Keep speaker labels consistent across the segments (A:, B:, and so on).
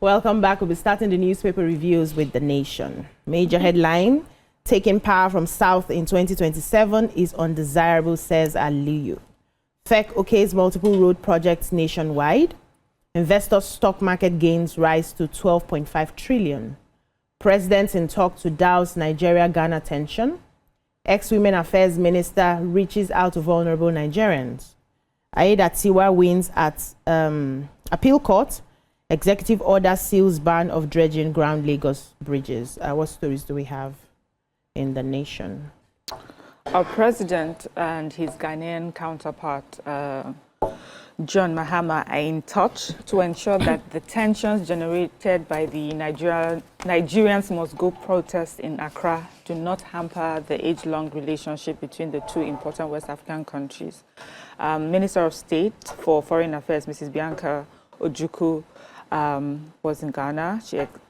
A: Welcome back. We'll be starting the newspaper reviews with The Nation. Major headline, taking power from South in 2027 is undesirable, says Aliyu. FEC okays multiple road projects nationwide. Investors' stock market gains rise to 12.5 trillion. President in talk to douse Nigeria-Ghana tension. Ex-Women Affairs Minister reaches out to vulnerable Nigerians. Aida Tiwa wins at appeal court. Executive order seals ban of dredging ground Lagos bridges. What stories do we have in The Nation?
B: Our president and his Ghanaian counterpart, John Mahama, are in touch to ensure that the tensions generated by the Nigerians must go protest in Accra do not hamper the age-long relationship between the two important West African countries. Minister of State for Foreign Affairs, Mrs. Bianca Ojukwu, was in Ghana.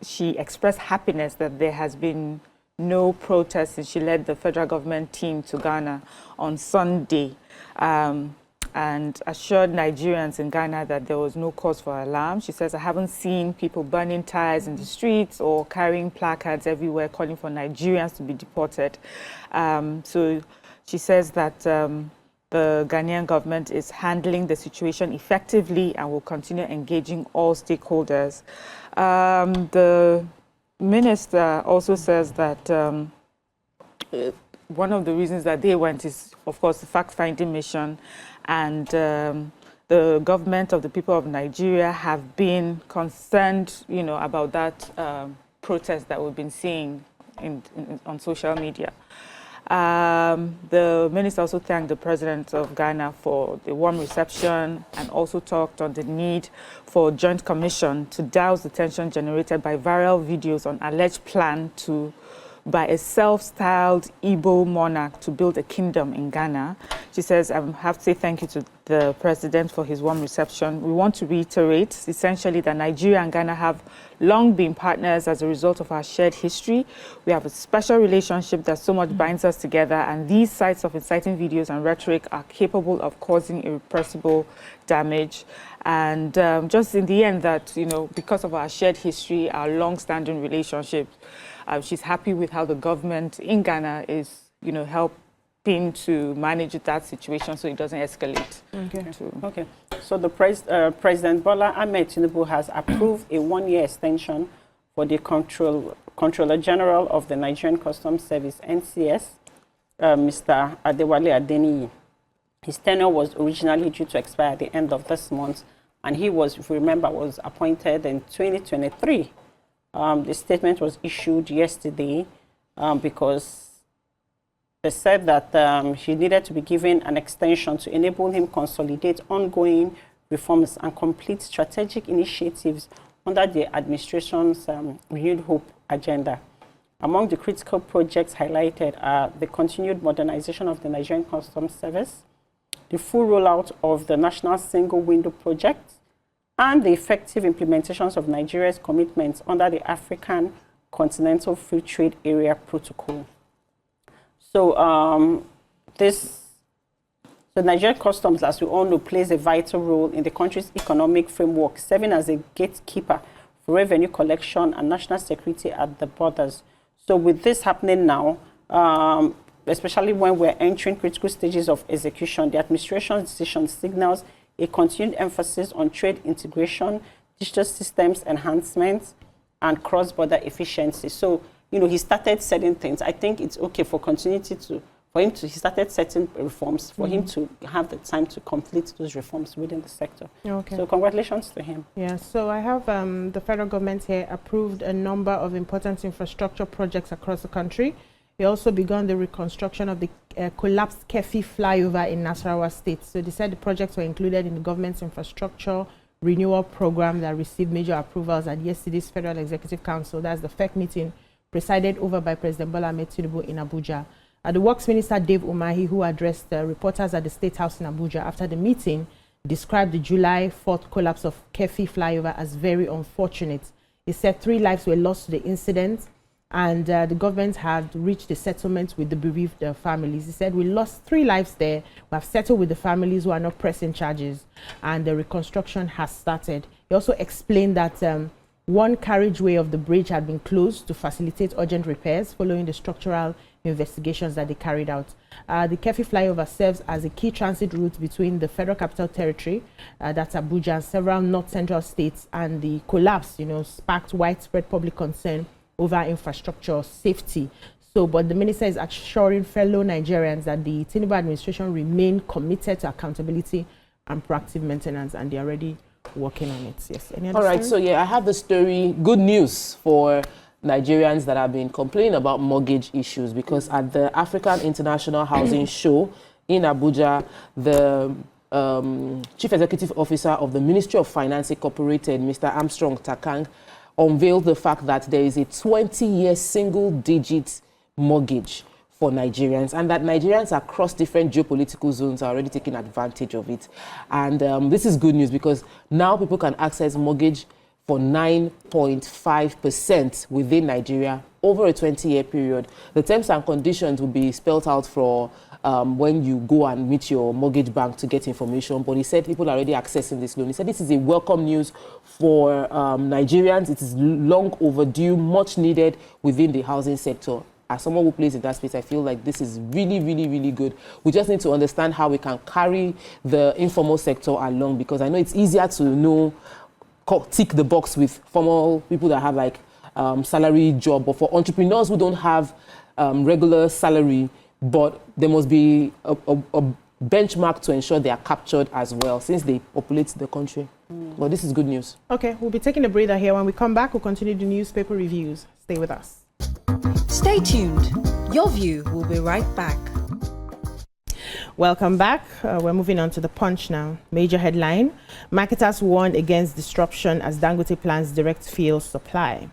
B: She expressed happiness that there has been no protest since she led the federal government team to Ghana on Sunday, and assured Nigerians in Ghana that there was no cause for alarm. She says, I haven't seen people burning tires in the streets or carrying placards everywhere calling for Nigerians to be deported. So she says that the Ghanaian government is handling the situation effectively and will continue engaging all stakeholders. The minister also says that one of the reasons that they went is, of course, the fact-finding mission, and the government of the people of Nigeria have been concerned, about that protest that we've been seeing on social media. The minister also thanked the president of Ghana for the warm reception and also talked on the need for a joint commission to douse the tension generated by viral videos on alleged plan by a self-styled Igbo monarch to build a kingdom in Ghana. She says, I have to say thank you to the president for his warm reception. We want to reiterate, essentially, that Nigeria and Ghana have long been partners as a result of our shared history. We have a special relationship that so much binds us together, and these sites of inciting videos and rhetoric are capable of causing irreversible damage. And just in the end, that, because of our shared history, our long-standing relationship, she's happy with how the government in Ghana is, helping to manage that situation so it doesn't escalate.
C: Okay. So the President Bola Tinubu has approved a one-year extension for the Controller General of the Nigerian Customs Service, NCS, Mr. Adewale Adeniyi. His tenure was originally due to expire at the end of this month, and he was, if you remember, was appointed in 2023. The statement was issued yesterday because they said that he needed to be given an extension to enable him consolidate ongoing reforms and complete strategic initiatives under the administration's renewed hope agenda. Among the critical projects highlighted are the continued modernization of the Nigerian Customs Service, the full rollout of the National Single Window Project, and the effective implementations of Nigeria's commitments under the African Continental Free Trade Area Protocol. So the Nigerian Customs, as we all know, plays a vital role in the country's economic framework, serving as a gatekeeper for revenue collection and national security at the borders. So with this happening now, especially when we're entering critical stages of execution, the administration's decision signals a continued emphasis on trade integration, digital systems enhancements, and cross-border efficiency. So, he started setting things. I think it's okay for he started setting reforms for him to have the time to complete those reforms within the sector.
A: Okay.
C: So congratulations to him.
A: Yeah, so I have the federal government here approved a number of important infrastructure projects across the country. They also begun the reconstruction of the collapsed Kefi flyover in Nasarawa State. So they said the projects were included in the government's infrastructure renewal program that received major approvals at yesterday's Federal Executive Council. That's the FEC meeting presided over by President Bola Tinubu in Abuja. The Works Minister Dave Umahi, who addressed reporters at the State House in Abuja after the meeting, described the July 4th collapse of Kefi flyover as very unfortunate. He said 3 lives were lost to the incident, and the government had reached a settlement with the bereaved families. He said, we lost 3 lives there. We have settled with the families who are not pressing charges, and the reconstruction has started. He also explained that One carriageway of the bridge had been closed to facilitate urgent repairs following the structural investigations that they carried out. The Kefi flyover serves as a key transit route between the Federal Capital Territory, that's Abuja, and several north central states, and the collapse, sparked widespread public concern over infrastructure safety. So, but the minister is assuring fellow Nigerians that the Tinubu administration remain committed to accountability and proactive maintenance, and they are already working on it. Yes. Any other
D: All right.
A: story?
D: So yeah, I have the story. Good news for Nigerians that have been complaining about mortgage issues, because at the African International Housing Show in Abuja, the Chief Executive Officer of the Ministry of Finance Incorporated, Mr. Armstrong Takang, unveiled the fact that there is a 20-year single-digit mortgage for Nigerians, and that Nigerians across different geopolitical zones are already taking advantage of it. And this is good news, because now people can access mortgage for 9.5% within Nigeria over a 20-year period. The terms and conditions will be spelled out for when you go and meet your mortgage bank to get information. But he said people are already accessing this loan. He said this is a welcome news for Nigerians. It is long overdue, much needed within the housing sector. As someone who plays in that space, I feel like this is really, really, really good. We just need to understand how we can carry the informal sector along, because I know it's easier to tick the box with formal people that have like salary job, but for entrepreneurs who don't have regular salary, but there must be a benchmark to ensure they are captured as well, since they populate the country. But this is good news.
A: Okay, we'll be taking a breather here. When we come back, we'll continue the newspaper reviews. Stay with us.
E: Stay tuned. Your View will be right back.
A: Welcome back. We're moving on to the Punch now. Major headline: marketers warn against disruption as Dangote plans direct fuel supply.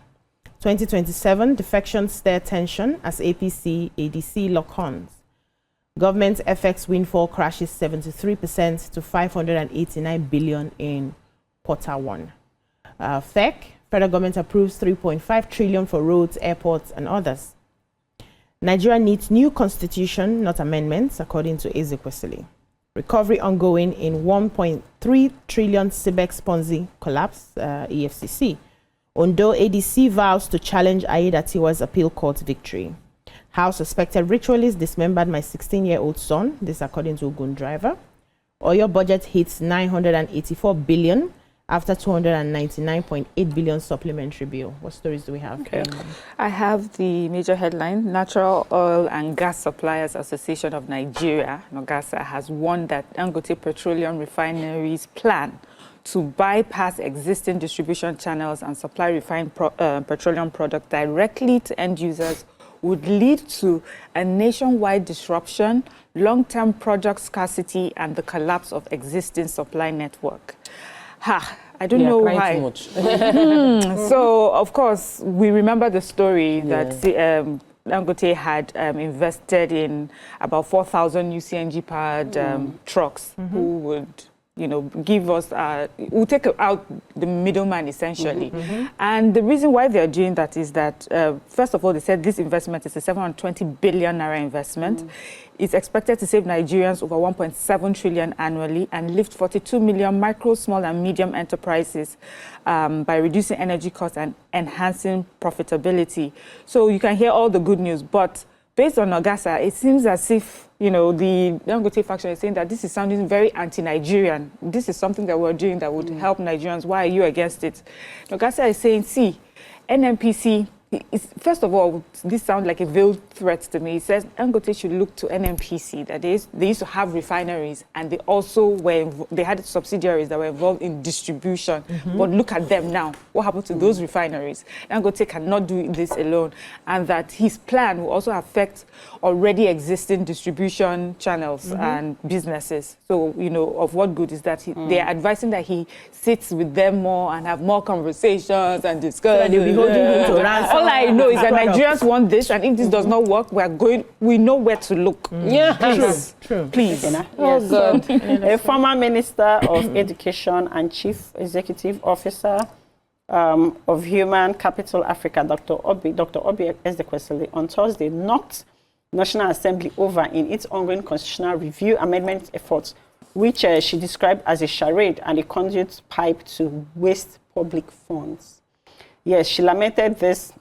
A: 2027 defections stir tension as APC ADC lock horns. Government FX windfall crashes 73% to 589 billion in Q1. FEC, federal government approves 3.5 trillion for roads, airports, and others. Nigeria needs new constitution, not amendments, according to Ezekwesili. Recovery ongoing in 1.3 trillion CBEX Ponzi collapse, EFCC. Ondo ADC vows to challenge Aida Tiwa's appeal court victory. How suspected ritualist dismembered my 16-year-old son, this according to Ogun driver. Oil budget hits 984 billion after 299.8 billion supplementary bill. What stories do we have?
B: Okay. I have the major headline: Natural Oil and Gas Suppliers Association of Nigeria, NOGASA, has warned that Dangote Petroleum Refinery's plan to bypass existing distribution channels and supply refined petroleum product directly to end users would lead to a nationwide disruption, long-term product scarcity, and the collapse of existing supply network. I don't know why.
D: Too much.
B: So, of course, we remember the story that Dangote had invested in about 4,000 new CNG-powered trucks who would, give us, will take out the middleman, essentially. And the reason why they're doing that is that, first of all, they said this investment is a 720 billion naira investment. It's expected to save Nigerians over 1.7 trillion annually and lift 42 million micro, small, and medium enterprises by reducing energy costs and enhancing profitability. So you can hear all the good news, but based on NOGASA, it seems as if, the Dangote faction is saying that this is sounding very anti-Nigerian. This is something that we're doing that would help Nigerians. Why are you against it? NOGASA is saying, see, NNPC, first of all, this sounds like a veiled threat to me. It says Dangote should look to NNPC, that they used to have refineries, and they also they had subsidiaries that were involved in distribution. But look at them now. What happened to those refineries? Dangote cannot do this alone, and that his plan will also affect already existing distribution channels and businesses. So, of what good is that they are advising that he sits with them more and have more conversations and discuss.
A: So they'll be holding him to ransom.
B: All I know is that Nigerians want this, and if this does not work, we know where to look. Please.
A: True.
B: Please.
C: Oh, God. A former Minister of Education and Chief Executive Officer of Human Capital Africa, Dr. Obi Ezekwesili, on Thursday knocked National Assembly over in its ongoing constitutional review amendment efforts, which she described as a charade and a conduit pipe to waste public funds. Yes, she lamented this,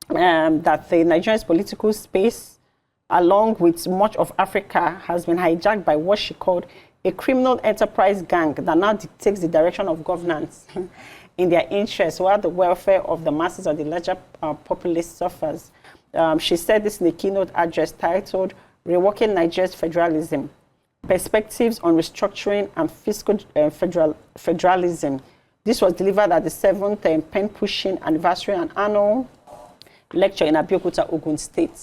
C: that the Nigerian political space, along with much of Africa, has been hijacked by what she called a criminal enterprise gang that now dictates the direction of governance in their interests, while the welfare of the masses or the larger populace suffers. She said this in a keynote address titled Reworking Nigeria's Federalism, Perspectives on Restructuring and Fiscal Federalism. This was delivered at the 7th pen-pushing anniversary and annual lecture in Abuja, Ogun State.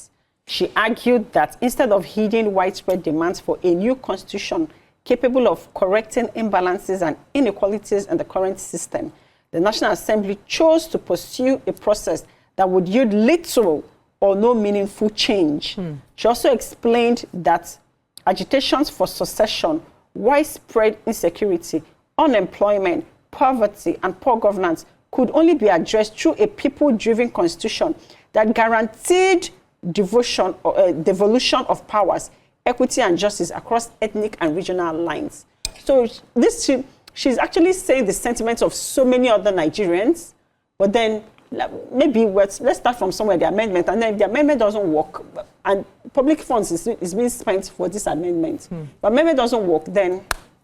C: She argued that instead of heeding widespread demands for a new constitution capable of correcting imbalances and inequalities in the current system, the National Assembly chose to pursue a process that would yield little or no meaningful change. She also explained that agitations for secession, widespread insecurity, unemployment, poverty, and poor governance could only be addressed through a people-driven constitution that guaranteed devolution of powers, equity, and justice across ethnic and regional lines. So she's actually saying the sentiments of so many other Nigerians, but then maybe let's start from somewhere, the amendment, and then if the amendment doesn't work, and public funds is being spent for this amendment, but amendment doesn't work, then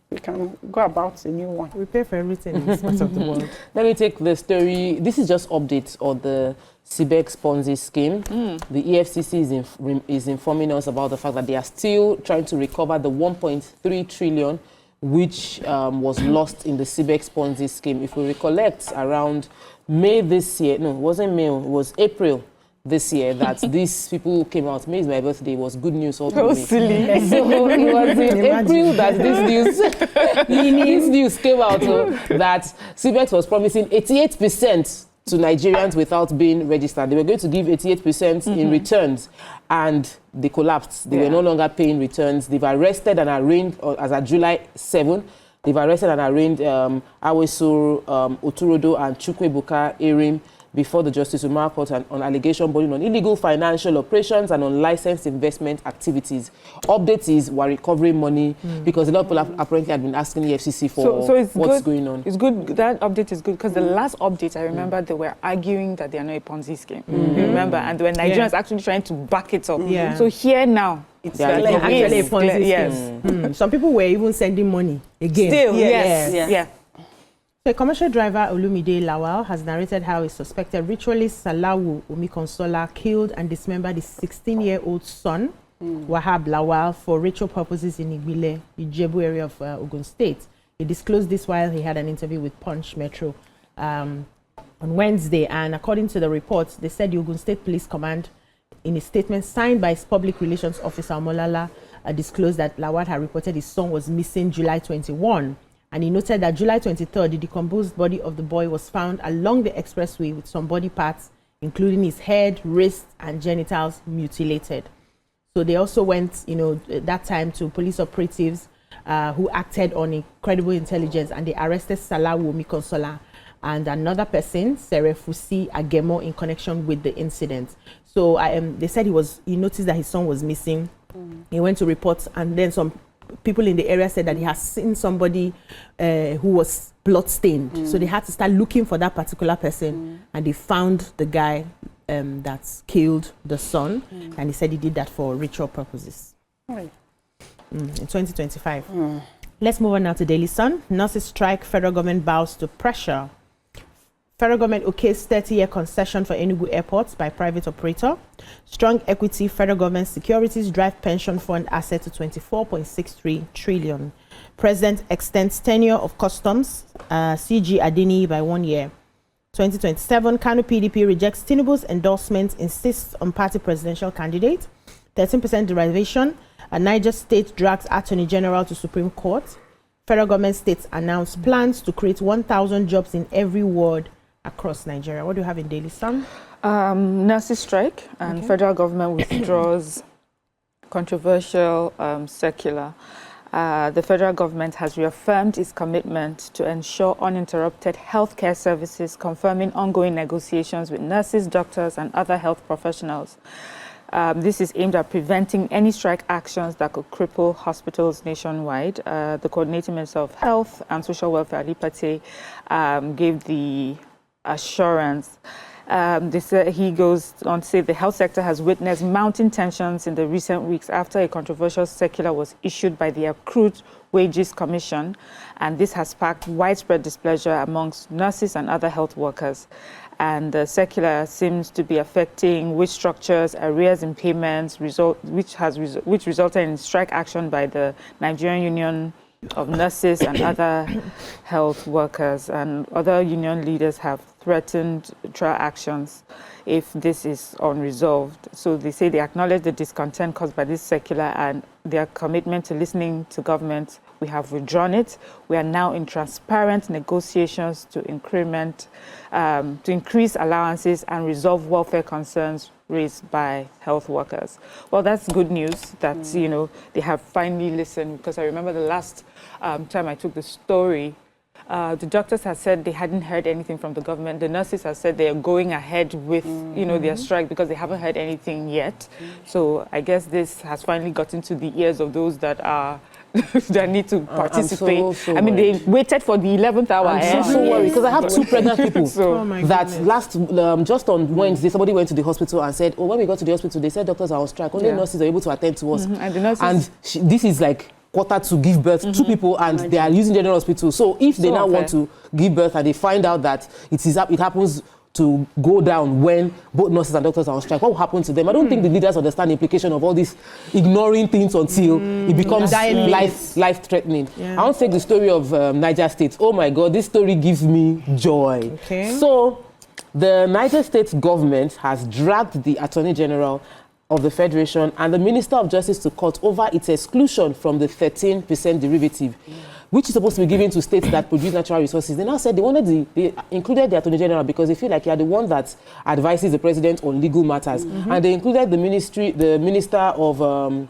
C: we can go about a new one.
A: We pay for everything in this part of the world.
D: Let me take the story. This is just updates on the CBEX Ponzi scheme. The EFCC is informing us about the fact that they are still trying to recover the 1.3 trillion which was lost in the CBEX Ponzi scheme. If we recollect, around May this year, no, it wasn't May, it was April this year that these people came out. May is my birthday, was good news all to me.
B: Silly.
D: So it was in April that this news came out that CBEX was promising 88% to Nigerians without being registered. They were going to give 88% in returns, and they collapsed. They were no longer paying returns. They've arrested and arraigned, as of July 7, they've arrested and arraigned Awesur, Oturodo, and Chukwebuka Erim before the Justice Umar Court on allegation bordering on illegal financial operations and unlicensed investment activities. Update is we're recovering money because a lot of people apparently had been asking the FCC for
B: so it's
D: what's
B: good,
D: going on.
B: It's good. That update is good because the last update, I remember they were arguing that they are not a Ponzi scheme. You remember? And when Nigerians actually trying to back it up.
A: Yeah.
B: So here now,
C: It's
A: Actually, a Ponzi scheme.
B: Yes.
A: Some people were even sending money again.
B: Still,
C: Yes.
B: yes.
C: Yeah.
A: So a commercial driver, Olumide Lawal, has narrated how a suspected ritualist Salawu Omikonsola killed and dismembered his 16-year-old son, Wahab Lawal, for ritual purposes in Igbile, Ijebu area of Ogun State. He disclosed this while he had an interview with Punch Metro on Wednesday. And according to the reports, they said the Ogun State Police Command, in a statement signed by his public relations officer, Molala, disclosed that Lawal had reported his son was missing July 21. And he noted that July 23rd, the decomposed body of the boy was found along the expressway with some body parts, including his head, wrists, and genitals mutilated. So they also went, that time to police operatives who acted on incredible intelligence, and they arrested Salawu Omikonsola and another person, Serefusi Agemo, in connection with the incident. So they said he noticed that his son was missing. He went to report, and then some people in the area said that he has seen somebody who was blood-stained. So they had to start looking for that particular person, and they found the guy that killed the son, and he said he did that for ritual purposes. In 2025. Let's move on now to Daily Sun. Nurses strike, federal government bows to pressure. Federal government okays 30-year concession for Enugu airports by private operator. Strong equity, federal government securities drive pension fund asset to 24.63 trillion. President extends tenure of customs, CG Adini by 1 year. 2027, Kano PDP rejects Tinubu's endorsement, insists on party presidential candidate. 13% derivation. Niger State drags Attorney General to Supreme Court. Federal government states announce plans to create 1,000 jobs in every ward across Nigeria. What do you have in Daily Sun?
B: Nurses strike and federal government withdraws controversial circular. The federal government has reaffirmed its commitment to ensure uninterrupted healthcare services, confirming ongoing negotiations with nurses, doctors, and other health professionals. This is aimed at preventing any strike actions that could cripple hospitals nationwide. The Coordinating Minister of Health and Social Welfare, Ali Pate, gave the assurance. He goes on to say the health sector has witnessed mounting tensions in the recent weeks after a controversial circular was issued by the Accrued Wages Commission, and this has sparked widespread displeasure amongst nurses and other health workers. And the circular seems to be affecting wage structures, arrears in payments, which resulted in strike action by the Nigerian Union of Nurses and other health workers. And other union leaders have threatened trial actions if this is unresolved. So they say they acknowledge the discontent caused by this circular and their commitment to listening to government. We have withdrawn it. We are now in transparent negotiations to increase allowances and resolve welfare concerns raised by health workers. Well, that's good news that, you know, they have finally listened, because I remember the last time I took the story, the doctors had said they hadn't heard anything from the government. The nurses have said they are going ahead with, you know, their strike because they haven't heard anything yet. So I guess this has finally gotten to the ears of those that are that need to participate.
D: So
B: I mean,
D: worried.
B: they waited for the 11th hour.
D: I'm so worried because I have 2 pregnant people.
A: Oh my
D: That
A: goodness.
D: last just on Wednesday, somebody went to the hospital and said, "Oh, when we got to the hospital, they said doctors are on strike. Only nurses are able to attend to us."
B: And the nurses,
D: And this is like quarter to give birth, 2 people, and they are using general hospital. So if they
B: So
D: now
B: unfair.
D: want to give birth and they find out that it happens to go down when both nurses and doctors are on strike, what will happen to them? I don't think the leaders understand the implication of all this ignoring things until it becomes life-threatening.
A: Yeah.
D: I want to take the story of Niger State. Oh my God, this story gives me joy.
A: Okay.
D: So the Niger State government has dragged the Attorney General of the Federation and the Minister of Justice to court over its exclusion from the 13% derivative, which is supposed to be given to states that produce natural resources. They now said they included the Attorney General because they feel like they are the one that advises the President on legal matters. And they included the Minister of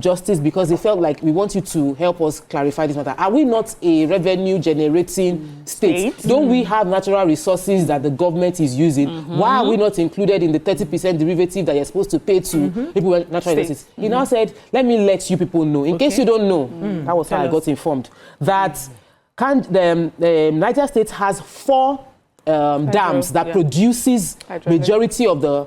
D: Justice because they felt like, we want you to help us clarify this matter. Are we not a revenue generating state? Don't we have natural resources that the government is using? Why are we not included in the 30% derivative that you're supposed to pay to people with natural resources? He now said, let me let you people know, in case you don't know, that was how I got informed, that Niger State has 4 dams that produces majority of the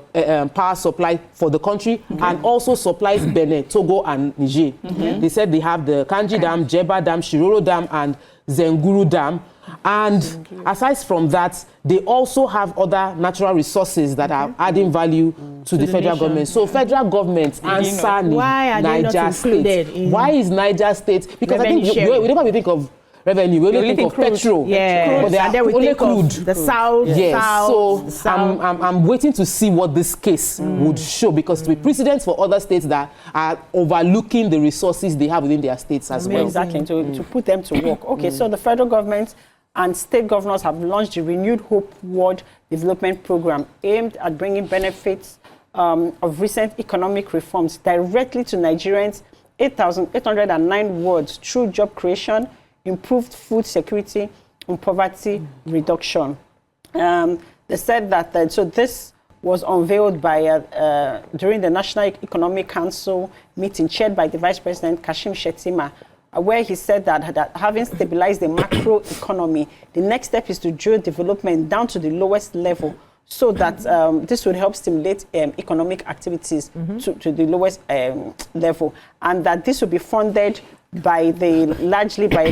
D: power supply for the country and also supplies Benin, Togo and Niger. They said they have the Kanji Dam, Jeba Dam, Shiroro Dam and Zenguru Dam. And aside from that, they also have other natural resources that are adding value to the federal government. So federal government answer
A: Why are they not
D: Niger
A: included
D: State.
A: in
D: Why is Niger State? Because I think
A: revenue
D: we never think of revenue. We only think of petrol.
A: Yeah,
D: But they
A: and then
D: are
A: we
D: only
A: think
D: crude.
A: of the south.
D: Yes, so
A: the south.
D: I'm waiting to see what this case would show, because to be precedent for other states that are overlooking the resources they have within their states as well.
C: Exactly, to put them to work. Okay, so the federal government and state governors have launched the Renewed Hope World Development Program aimed at bringing benefits of recent economic reforms directly to Nigerians, 8,809 wards through job creation, improved food security, and poverty reduction. They said that, so this was unveiled by during the National Economic Council meeting chaired by the Vice President Kashim Shettima, where he said that having stabilized the macro economy, the next step is to drill development down to the lowest level, so that this would help stimulate economic activities to the lowest level, and that this will be funded by largely by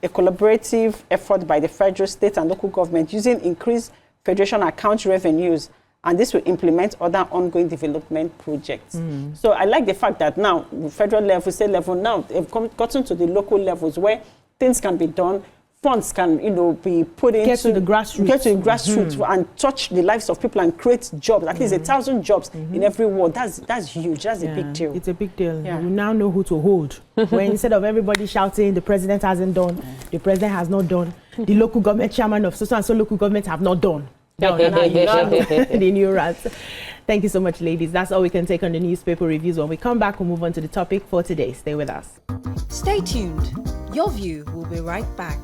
C: a collaborative effort by the federal, state, and local government using increased federation account revenues, and this will implement other ongoing development projects. So I like the fact that now, federal level, state level, now they've gotten to the local levels where things can be done, funds can, be put into...
A: Get to the grassroots.
C: And touch the lives of people and create jobs, at least 1,000 jobs in every ward. That's huge. That's a big deal.
A: It's a big deal.
C: Yeah.
A: You now know who to hold. When instead of everybody shouting, the president hasn't done, the president has not done, the local government chairman of so and so local government have not done. Now you know the new rants. Thank you so much, ladies. That's all we can take on the newspaper reviews. When we come back, we'll move on to the topic for today. Stay with us.
E: Stay tuned. Your View will be right back.